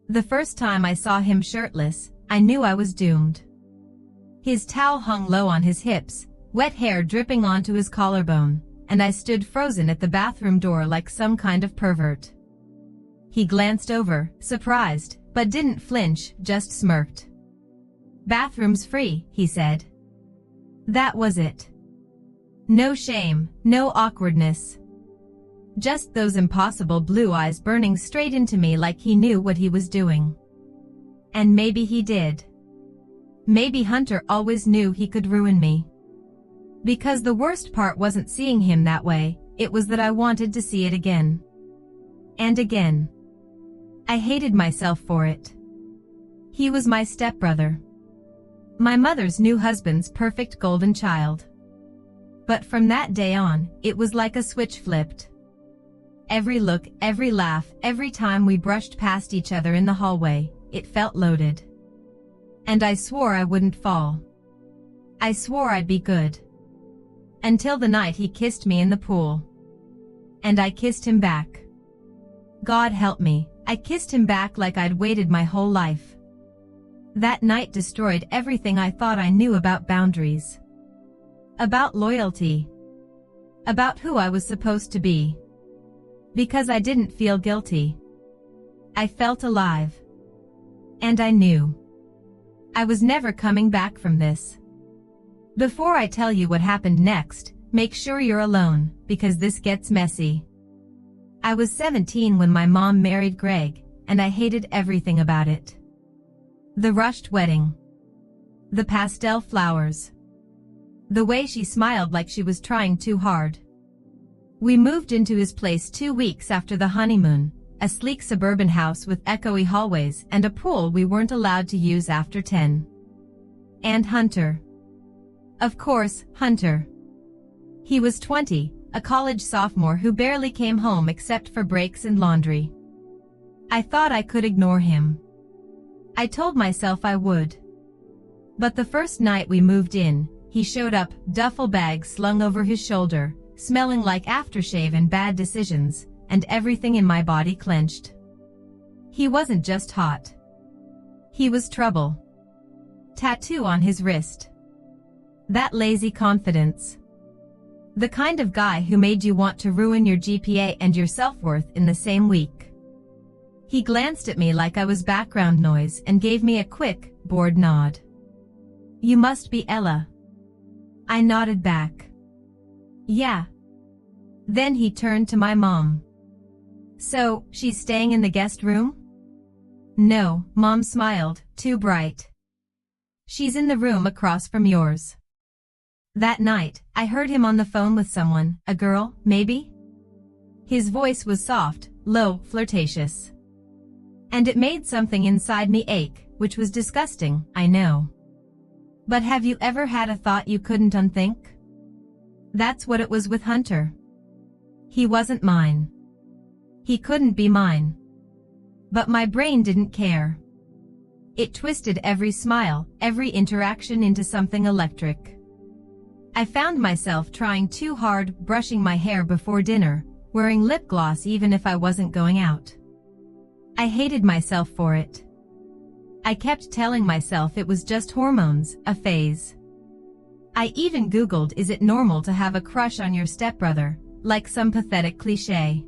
The first time I saw him shirtless, I knew I was doomed. His towel hung low on his hips, wet hair dripping onto his collarbone, and I stood frozen at the bathroom door like some kind of pervert. He glanced over, surprised, but didn't flinch, just smirked. "Bathroom's free," he said. That was it. No shame, no awkwardness. Just those impossible blue eyes burning straight into me like he knew what he was doing. And maybe he did. Maybe Hunter always knew he could ruin me. Because the worst part wasn't seeing him that way, it was that I wanted to see it again. And again. I hated myself for it. He was my stepbrother. My mother's new husband's perfect golden child. But from that day on, it was like a switch flipped. Every look, every laugh, every time we brushed past each other in the hallway, it felt loaded. And I swore I wouldn't fall. I swore I'd be good. Until the night he kissed me in the pool. And I kissed him back. God help me, I kissed him back like I'd waited my whole life. That night destroyed everything I thought I knew about boundaries. About loyalty. About who I was supposed to be. Because I didn't feel guilty. I felt alive. And I knew. I was never coming back from this. Before I tell you what happened next, make sure you're alone, because this gets messy. I was 17 when my mom married Greg, and I hated everything about it. The rushed wedding. The pastel flowers. The way she smiled like she was trying too hard. We moved into his place 2 weeks after the honeymoon, a sleek suburban house with echoey hallways and a pool we weren't allowed to use after 10. And Hunter. Of course, Hunter. He was 20, a college sophomore who barely came home except for breaks and laundry. I thought I could ignore him. I told myself I would. But the first night we moved in, he showed up, duffel bag slung over his shoulder, smelling like aftershave and bad decisions, and everything in my body clenched. He wasn't just hot. He was trouble. Tattoo on his wrist. That lazy confidence. The kind of guy who made you want to ruin your GPA and your self-worth in the same week. He glanced at me like I was background noise and gave me a quick, bored nod. "You must be Ella." I nodded back. "Yeah." Then he turned to my mom. "So, she's staying in the guest room?" "No," Mom smiled, too bright. "She's in the room across from yours." That night, I heard him on the phone with someone, a girl, maybe? His voice was soft, low, flirtatious. And it made something inside me ache, which was disgusting, I know. But have you ever had a thought you couldn't unthink? That's what it was with Hunter. He wasn't mine. He couldn't be mine. But my brain didn't care. It twisted every smile, every interaction into something electric. I found myself trying too hard, brushing my hair before dinner, wearing lip gloss even if I wasn't going out. I hated myself for it. I kept telling myself it was just hormones, a phase. I even Googled, is it normal to have a crush on your stepbrother, like some pathetic cliché.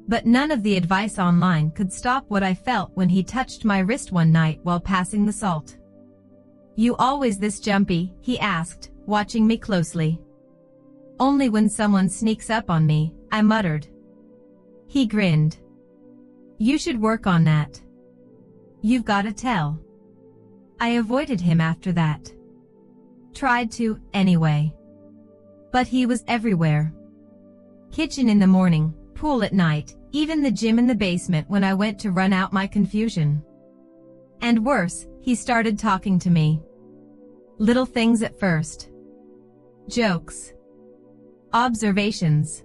But none of the advice online could stop what I felt when he touched my wrist one night while passing the salt. "You always this jumpy?" he asked, watching me closely. "Only when someone sneaks up on me," I muttered. He grinned. "You should work on that. You've gotta tell." I avoided him after that. Tried to, anyway. But he was everywhere. Kitchen in the morning, pool at night, even the gym in the basement when I went to run out my confusion. And worse, he started talking to me. Little things at first. Jokes. Observations.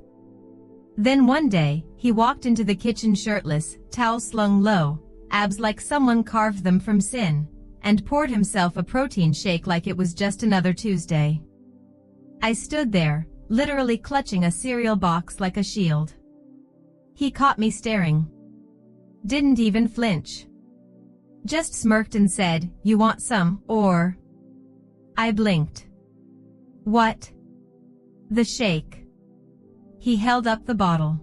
Then one day, he walked into the kitchen shirtless, towel slung low, abs like someone carved them from sin, and poured himself a protein shake like it was just another Tuesday. I stood there, literally clutching a cereal box like a shield. He caught me staring. Didn't even flinch. Just smirked and said, "You want some, or?" I blinked. "What?" "The shake." He held up the bottle.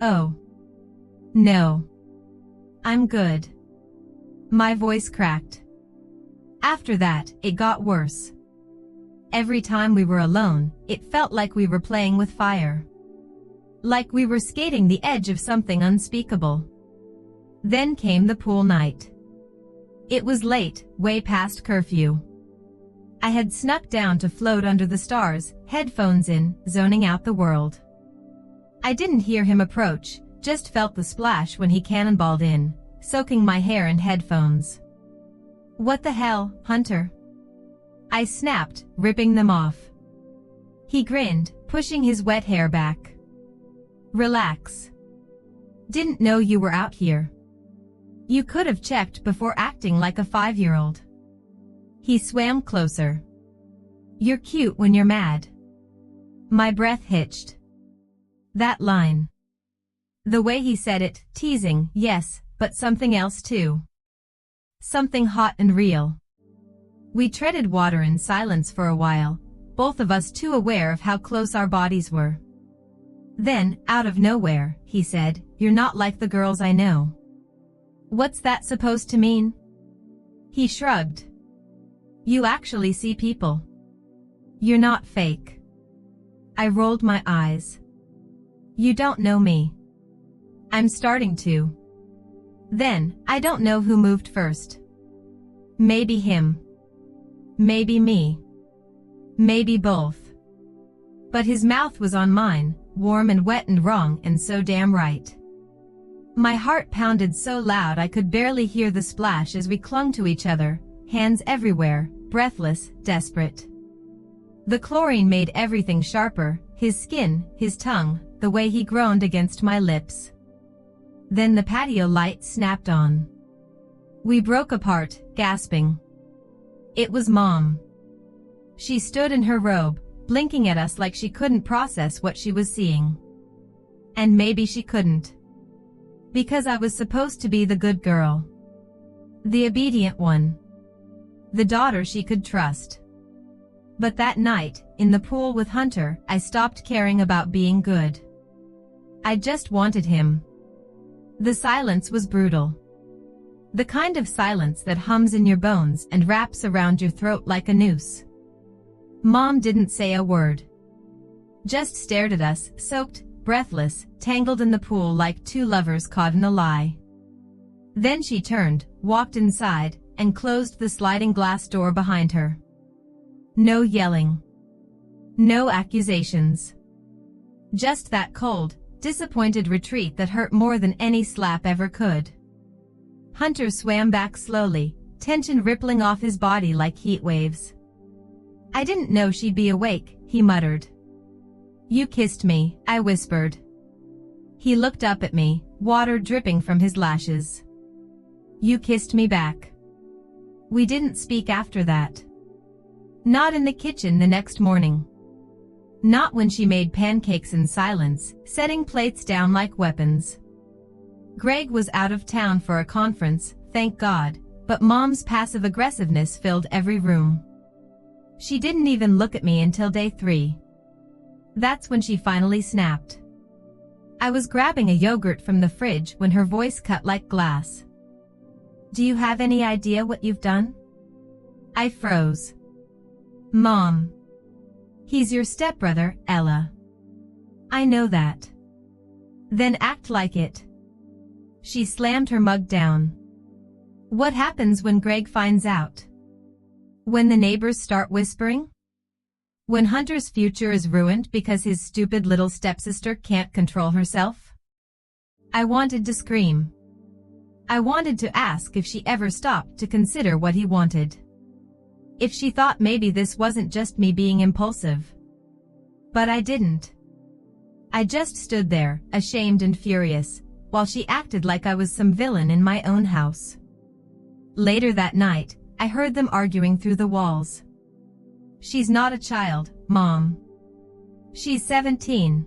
"Oh. No. I'm good." My voice cracked. After that, it got worse. Every time we were alone, it felt like we were playing with fire. Like we were skating the edge of something unspeakable. Then came the pool night. It was late, way past curfew. I had snuck down to float under the stars, headphones in, zoning out the world. I didn't hear him approach, just felt the splash when he cannonballed in, soaking my hair and headphones. "What the hell, Hunter?" I snapped, ripping them off. He grinned, pushing his wet hair back. "Relax. Didn't know you were out here. You could have checked before acting like a 5-year-old. He swam closer. "You're cute when you're mad." My breath hitched. That line. The way he said it, teasing, yes, but something else too. Something hot and real. We treaded water in silence for a while, both of us too aware of how close our bodies were. Then, out of nowhere, he said, "You're not like the girls I know." "What's that supposed to mean?" He shrugged. "You actually see people. You're not fake." I rolled my eyes. "You don't know me." "I'm starting to." "Then, I don't know who moved first. Maybe him. Maybe me. Maybe both." But his mouth was on mine, warm and wet and wrong and so damn right. My heart pounded so loud I could barely hear the splash as we clung to each other, hands everywhere, breathless, desperate. The chlorine made everything sharper, his skin, his tongue, the way he groaned against my lips. Then the patio light snapped on. We broke apart, gasping. It was Mom. She stood in her robe, blinking at us like she couldn't process what she was seeing. And maybe she couldn't. Because I was supposed to be the good girl. The obedient one. The daughter she could trust. But that night, in the pool with Hunter, I stopped caring about being good. I just wanted him. The silence was brutal. The kind of silence that hums in your bones and wraps around your throat like a noose. Mom didn't say a word. Just stared at us, soaked, breathless, tangled in the pool like two lovers caught in a lie. Then she turned, walked inside, and closed the sliding glass door behind her. No yelling. No accusations. Just that cold, disappointed retreat that hurt more than any slap ever could. Hunter swam back slowly, tension rippling off his body like heat waves. "I didn't know she'd be awake," he muttered. "You kissed me," I whispered. He looked up at me, water dripping from his lashes. "You kissed me back." We didn't speak after that. Not in the kitchen the next morning. Not when she made pancakes in silence, setting plates down like weapons. Greg was out of town for a conference, thank God, but Mom's passive aggressiveness filled every room. She didn't even look at me until day 3. That's when she finally snapped. I was grabbing a yogurt from the fridge when her voice cut like glass. "Do you have any idea what you've done?" I froze. "Mom. He's your stepbrother, Ella." "I know that." "Then act like it." She slammed her mug down. "What happens when Greg finds out? When the neighbors start whispering? When Hunter's future is ruined because his stupid little stepsister can't control herself?" I wanted to scream. I wanted to ask if she ever stopped to consider what he wanted. If she thought maybe this wasn't just me being impulsive. But I didn't. I just stood there, ashamed and furious, while she acted like I was some villain in my own house. Later that night, I heard them arguing through the walls. "She's not a child, Mom. She's 17.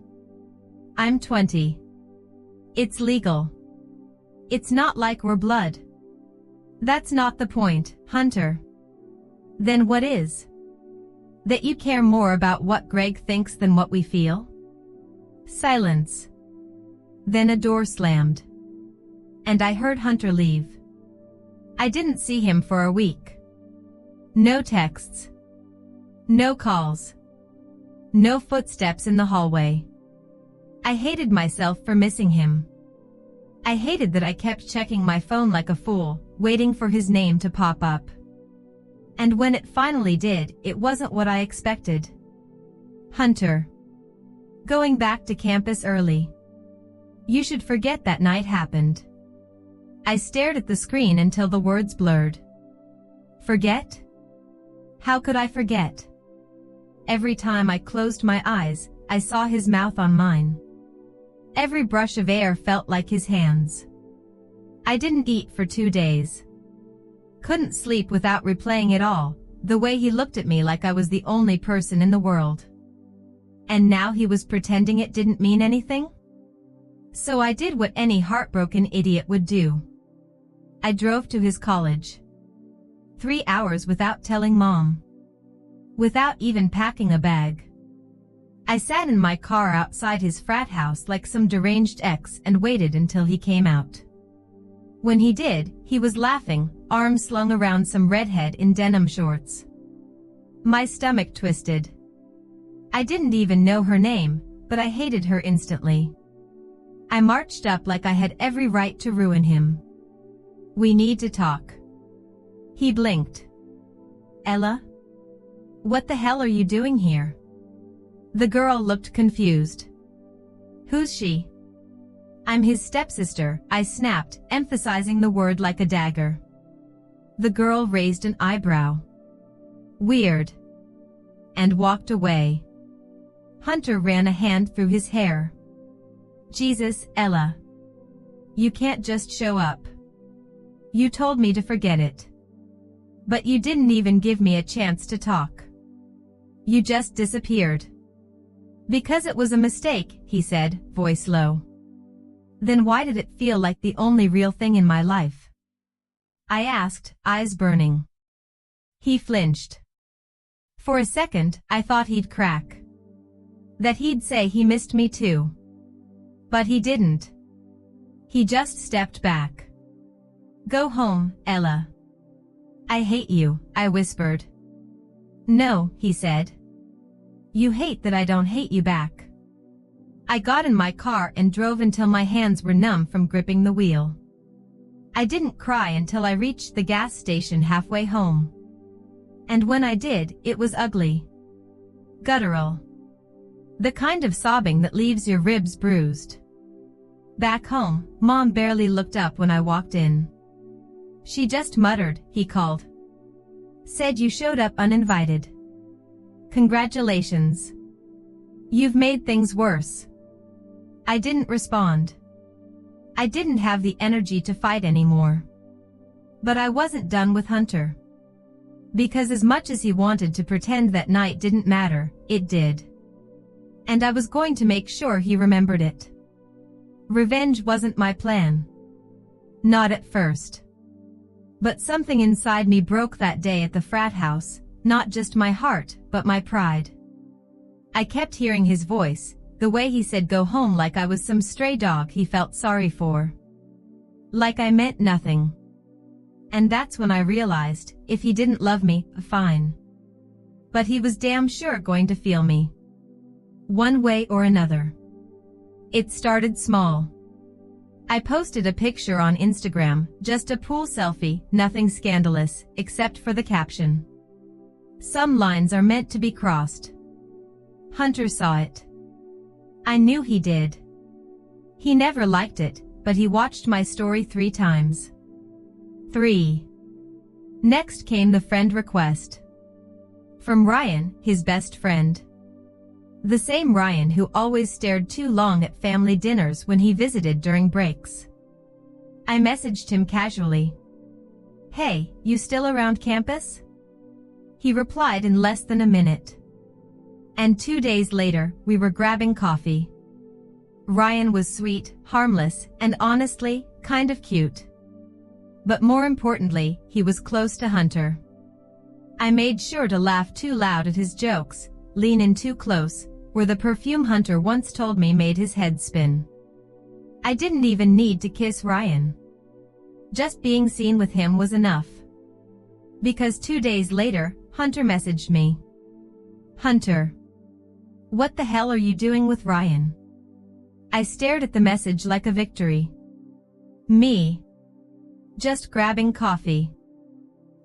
I'm 20. It's legal. It's not like we're blood." That's not the point, Hunter. Then what is? That you care more about what Greg thinks than what we feel? Silence. Then a door slammed. And I heard Hunter leave. I didn't see him for a week. No texts. No calls. No footsteps in the hallway. I hated myself for missing him. I hated that I kept checking my phone like a fool, waiting for his name to pop up. And when it finally did, it wasn't what I expected. Hunter. Going back to campus early. You should forget that night happened. I stared at the screen until the words blurred. Forget? How could I forget? Every time I closed my eyes, I saw his mouth on mine. Every brush of air felt like his hands. I didn't eat for 2 days. Couldn't sleep without replaying it all, the way he looked at me like I was the only person in the world. And now he was pretending it didn't mean anything? So I did what any heartbroken idiot would do. I drove to his college. 3 hours without telling Mom. Without even packing a bag. I sat in my car outside his frat house like some deranged ex and waited until he came out. When he did, he was laughing, arms slung around some redhead in denim shorts. My stomach twisted. I didn't even know her name, but I hated her instantly. I marched up like I had every right to ruin him. We need to talk. He blinked. Ella? What the hell are you doing here? The girl looked confused. Who's she? I'm his stepsister, I snapped, emphasizing the word like a dagger. The girl raised an eyebrow. Weird. And walked away. Hunter ran a hand through his hair. Jesus, Ella. You can't just show up. You told me to forget it. But you didn't even give me a chance to talk. You just disappeared. Because it was a mistake, he said, voice low. Then why did it feel like the only real thing in my life? I asked, eyes burning. He flinched. For a second, I thought he'd crack. That he'd say he missed me too. But he didn't. He just stepped back. Go home, Ella. I hate you, I whispered. No, he said. You hate that I don't hate you back. I got in my car and drove until my hands were numb from gripping the wheel. I didn't cry until I reached the gas station halfway home. And when I did, it was ugly. Guttural. The kind of sobbing that leaves your ribs bruised. Back home, Mom barely looked up when I walked in. She just muttered, he called. Said you showed up uninvited. Congratulations. You've made things worse. I didn't respond. I didn't have the energy to fight anymore. But I wasn't done with Hunter. Because as much as he wanted to pretend that night didn't matter, it did. And I was going to make sure he remembered it. Revenge wasn't my plan. Not at first. But something inside me broke that day at the frat house, not just my heart, but my pride. I kept hearing his voice, the way he said go home like I was some stray dog he felt sorry for. Like I meant nothing. And that's when I realized, if he didn't love me, fine. But he was damn sure going to feel me. One way or another. It started small. I posted a picture on Instagram, just a pool selfie, nothing scandalous, except for the caption. Some lines are meant to be crossed. Hunter saw it. I knew he did. He never liked it, but he watched my story 3 times. 3. Next came the friend request. From Ryan, his best friend. The same Ryan who always stared too long at family dinners when he visited during breaks. I messaged him casually. Hey, you still around campus? He replied in less than a minute. And 2 days later, we were grabbing coffee. Ryan was sweet, harmless, and honestly, kind of cute. But more importantly, he was close to Hunter. I made sure to laugh too loud at his jokes, lean in too close, where the perfume Hunter once told me made his head spin. I didn't even need to kiss Ryan. Just being seen with him was enough. Because 2 days later, Hunter messaged me. "Hunter, what the hell are you doing with Ryan?" I stared at the message like a victory. "Me. Just grabbing coffee.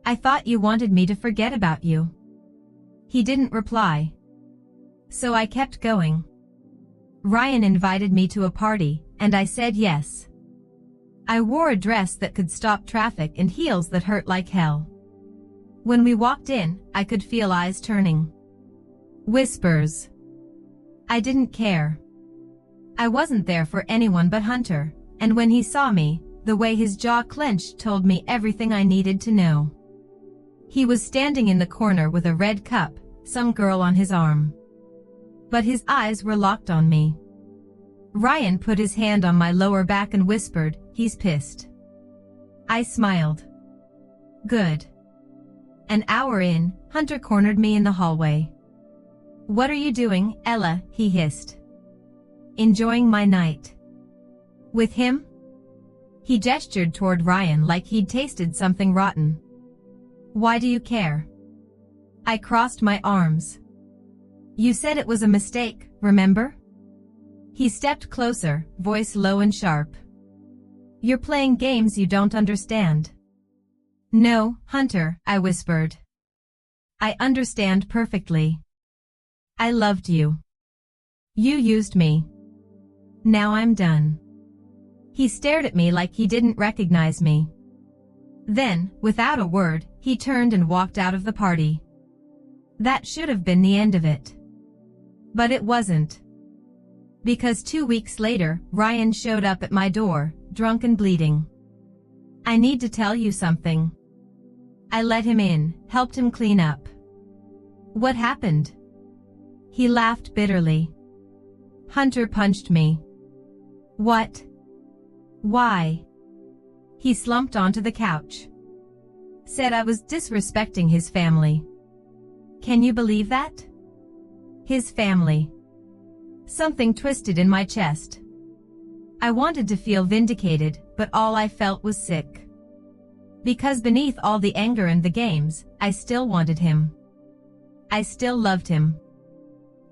I thought you wanted me to forget about you." He didn't reply. So I kept going. Ryan invited me to a party, and I said yes. I wore a dress that could stop traffic and heels that hurt like hell. When we walked in, I could feel eyes turning. Whispers. I didn't care. I wasn't there for anyone but Hunter, and when he saw me, the way his jaw clenched told me everything I needed to know. He was standing in the corner with a red cup, some girl on his arm. But his eyes were locked on me. Ryan put his hand on my lower back and whispered, "He's pissed." I smiled. Good. An hour in, Hunter cornered me in the hallway. "What are you doing, Ella?" he hissed. "Enjoying my night." With him? He gestured toward Ryan like he'd tasted something rotten. "Why do you care?" I crossed my arms. "You said it was a mistake, remember?" He stepped closer, voice low and sharp. "You're playing games you don't understand." "No, Hunter," I whispered. "I understand perfectly. I loved you. You used me. Now I'm done." He stared at me like he didn't recognize me. Then, without a word, he turned and walked out of the party. That should have been the end of it. But it wasn't. Because 2 weeks later, Ryan showed up at my door, drunk and bleeding. "I need to tell you something." I let him in, helped him clean up. "What happened?" He laughed bitterly. "Hunter punched me." "What? Why?" He slumped onto the couch. "Said I was disrespecting his family." Can you believe that? His family. Something twisted in my chest. I wanted to feel vindicated, but all I felt was sick. Because beneath all the anger and the games, I still wanted him. I still loved him.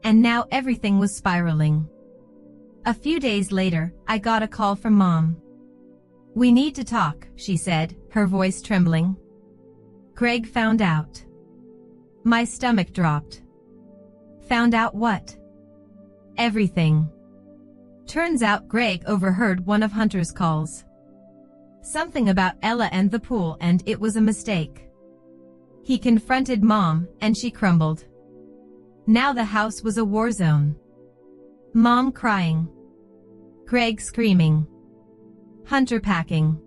And now everything was spiraling. A few days later, I got a call from Mom. "We need to talk," she said, her voice trembling. "Greg found out." My stomach dropped. Found out what? Everything. Turns out Greg overheard one of Hunter's calls. Something about Ella and the pool, and it was a mistake. He confronted Mom, and she crumbled. Now the house was a war zone. Mom crying. Greg screaming. Hunter packing.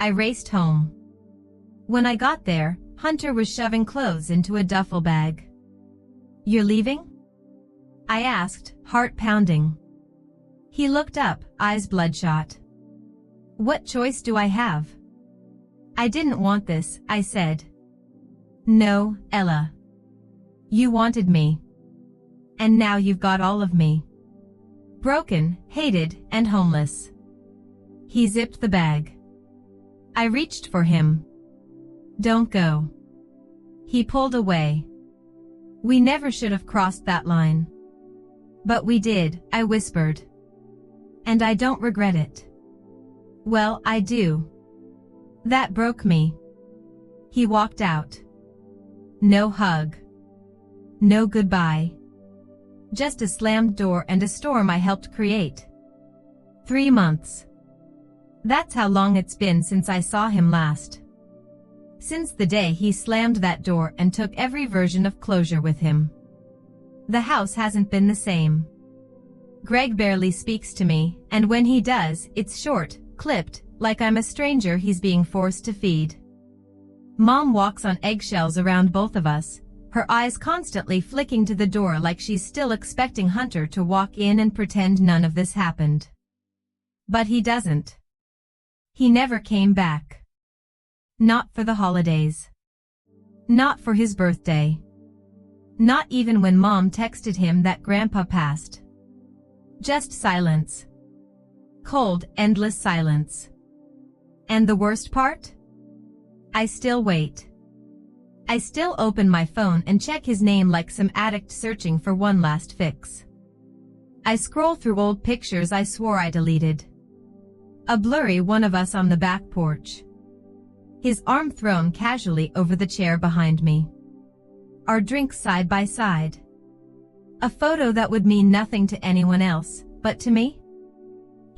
I raced home. When I got there, Hunter was shoving clothes into a duffel bag. "You're leaving?" I asked, heart pounding. He looked up, eyes bloodshot. "What choice do I have?" "I didn't want this," I said. "No, Ella. You wanted me. And now you've got all of me. Broken, hated, and homeless." He zipped the bag. I reached for him. "Don't go." He pulled away. "We never should have crossed that line." "But we did," I whispered. "And I don't regret it." "Well, I do." That broke me. He walked out. No hug. No goodbye. Just a slammed door and a storm I helped create. 3 months. That's how long it's been since I saw him last. Since the day he slammed that door and took every version of closure with him. The house hasn't been the same. Greg barely speaks to me, and when he does, it's short, clipped, like I'm a stranger he's being forced to feed. Mom walks on eggshells around both of us, her eyes constantly flicking to the door like she's still expecting Hunter to walk in and pretend none of this happened. But he doesn't. He never came back. Not for the holidays. Not for his birthday. Not even when Mom texted him that Grandpa passed. Just silence. Cold, endless silence. And the worst part? I still wait. I still open my phone and check his name like some addict searching for one last fix. I scroll through old pictures I swore I deleted. A blurry one of us on the back porch. His arm thrown casually over the chair behind me. Our drinks side by side. A photo that would mean nothing to anyone else, but to me?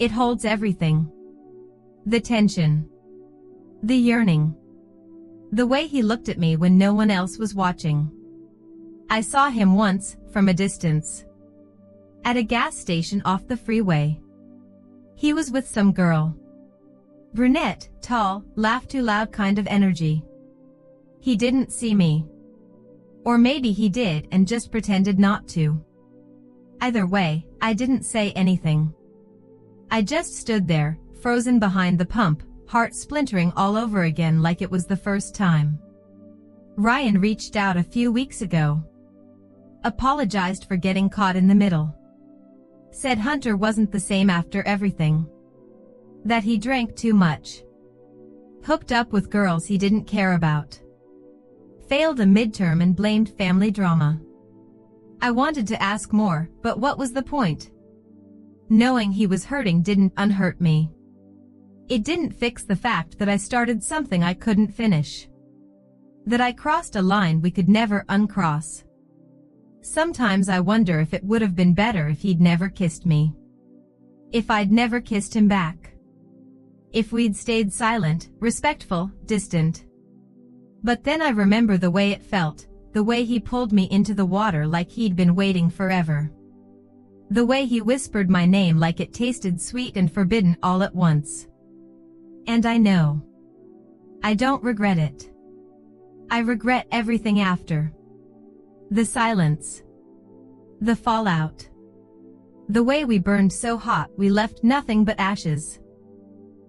It holds everything. The tension. The yearning. The way he looked at me when no one else was watching. I saw him once, from a distance. At a gas station off the freeway. He was with some girl. Brunette, tall, laugh too loud kind of energy. He didn't see me. Or maybe he did and just pretended not to. Either way, I didn't say anything. I just stood there, frozen behind the pump, heart splintering all over again like it was the first time. Ryan reached out a few weeks ago. Apologized for getting caught in the middle. Said Hunter wasn't the same after everything. That he drank too much. Hooked up with girls he didn't care about. Failed a midterm and blamed family drama. I wanted to ask more, but what was the point? Knowing he was hurting didn't unhurt me. It didn't fix the fact that I started something I couldn't finish. That I crossed a line we could never uncross. Sometimes I wonder if it would have been better if he'd never kissed me. If I'd never kissed him back. If we'd stayed silent, respectful, distant. But then I remember the way it felt, the way he pulled me into the water like he'd been waiting forever. The way he whispered my name like it tasted sweet and forbidden all at once. And I know. I don't regret it. I regret everything after. The silence. The fallout. The way we burned so hot we left nothing but ashes.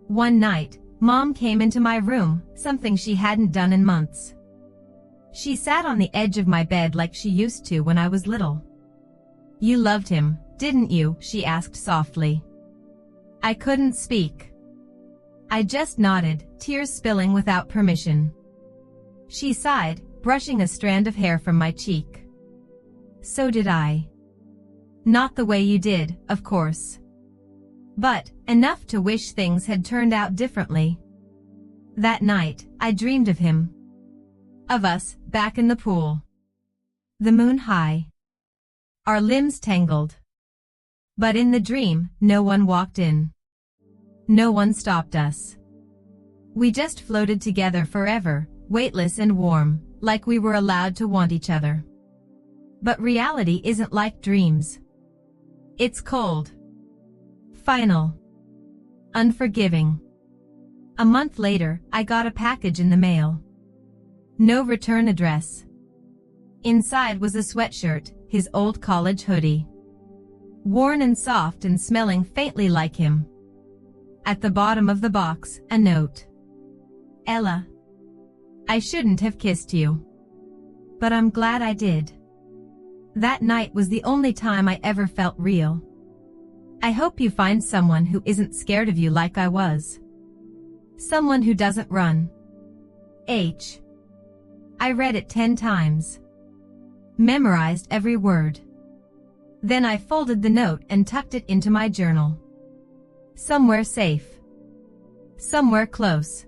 One night, Mom came into my room, something she hadn't done in months. She sat on the edge of my bed like she used to when I was little. "You loved him, didn't you?" she asked softly. I couldn't speak. I just nodded, tears spilling without permission. She sighed, brushing a strand of hair from my cheek. "So did I. Not the way you did, of course. But, enough to wish things had turned out differently." That night, I dreamed of him. Of us, back in the pool. The moon high. Our limbs tangled. But in the dream, no one walked in. No one stopped us. We just floated together forever, weightless and warm, like we were allowed to want each other. But reality isn't like dreams. It's cold. Final. Unforgiving. A month later, I got a package in the mail. No return address. Inside was a sweatshirt, his old college hoodie. Worn and soft and smelling faintly like him. At the bottom of the box, a note. "Ella. I shouldn't have kissed you. But I'm glad I did. That night was the only time I ever felt real. I hope you find someone who isn't scared of you like I was. Someone who doesn't run." H. I read it 10 times. Memorized every word. Then I folded the note and tucked it into my journal. Somewhere safe. Somewhere close.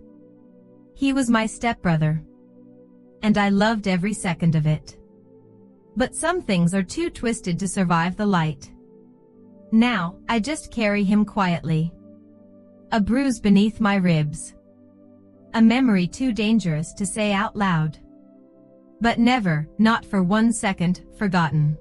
He was my stepbrother. And I loved every second of it. But some things are too twisted to survive the light. Now, I just carry him quietly. A bruise beneath my ribs. A memory too dangerous to say out loud. But never, not for 1 second, forgotten.